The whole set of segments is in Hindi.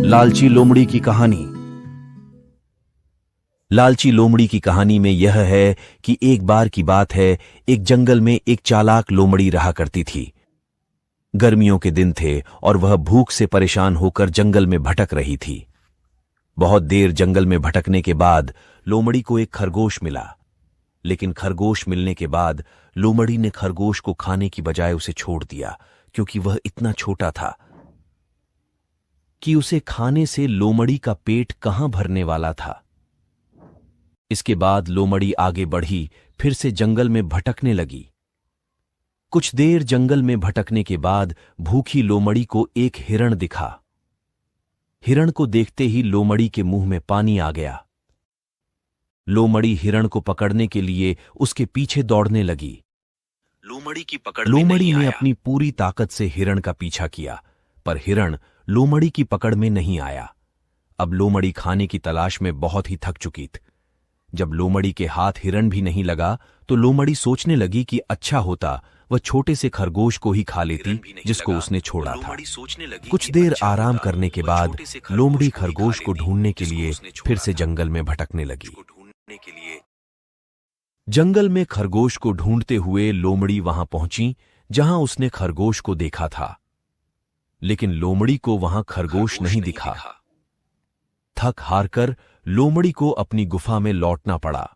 लालची लोमड़ी की कहानी। लालची लोमड़ी की कहानी में यह है कि एक बार की बात है, एक जंगल में एक चालाक लोमड़ी रहा करती थी। गर्मियों के दिन थे और वह भूख से परेशान होकर जंगल में भटक रही थी। बहुत देर जंगल में भटकने के बाद लोमड़ी को एक खरगोश मिला। लेकिन खरगोश मिलने के बाद लोमड़ी ने खरगोश को खाने की बजाय उसे छोड़ दिया, क्योंकि वह इतना छोटा था कि उसे खाने से लोमड़ी का पेट कहां भरने वाला था। इसके बाद लोमड़ी आगे बढ़ी, फिर से जंगल में भटकने लगी। कुछ देर जंगल में भटकने के बाद भूखी लोमड़ी को एक हिरण दिखा। हिरण को देखते ही लोमड़ी के मुंह में पानी आ गया। लोमड़ी हिरण को पकड़ने के लिए उसके पीछे दौड़ने लगी। लोमड़ी की पकड़ में लोमड़ी ने अपनी पूरी ताकत से हिरण का पीछा किया, पर हिरण लोमड़ी की पकड़ में नहीं आया। अब लोमड़ी खाने की तलाश में बहुत ही थक चुकी थी। जब लोमड़ी के हाथ हिरण भी नहीं लगा तो लोमड़ी सोचने लगी कि अच्छा होता वह छोटे से खरगोश को ही खा लेती जिसको उसने छोड़ा था। कुछ देर आराम करने के बाद लोमड़ी खरगोश को ढूंढने के लिए फिर से जंगल में भटकने लगी। जंगल में खरगोश को ढूंढते हुए लोमड़ी वहां पहुंची जहां उसने खरगोश को देखा था, लेकिन लोमड़ी को वहां खरगोश नहीं दिखा। थक हारकर लोमड़ी को अपनी गुफा में लौटना पड़ा,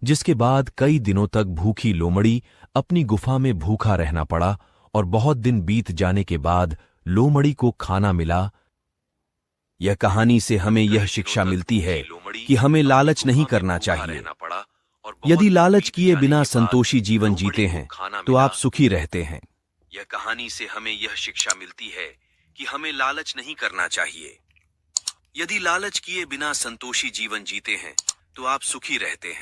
जिसके बाद कई दिनों तक भूखी लोमड़ी अपनी गुफा में भूखा रहना पड़ा और बहुत दिन बीत जाने के बाद लोमड़ी को खाना मिला। यह कहानी से हमें यह शिक्षा मिलती है कि हमें लालच नहीं करना चाहिए। यदि लालच किए बिना संतोषी जीवन जीते हैं तो आप सुखी रहते हैं। यह कहानी से हमें यह शिक्षा मिलती है कि हमें लालच नहीं करना चाहिए। यदि लालच किए बिना संतोषी जीवन जीते हैं तो आप सुखी रहते हैं।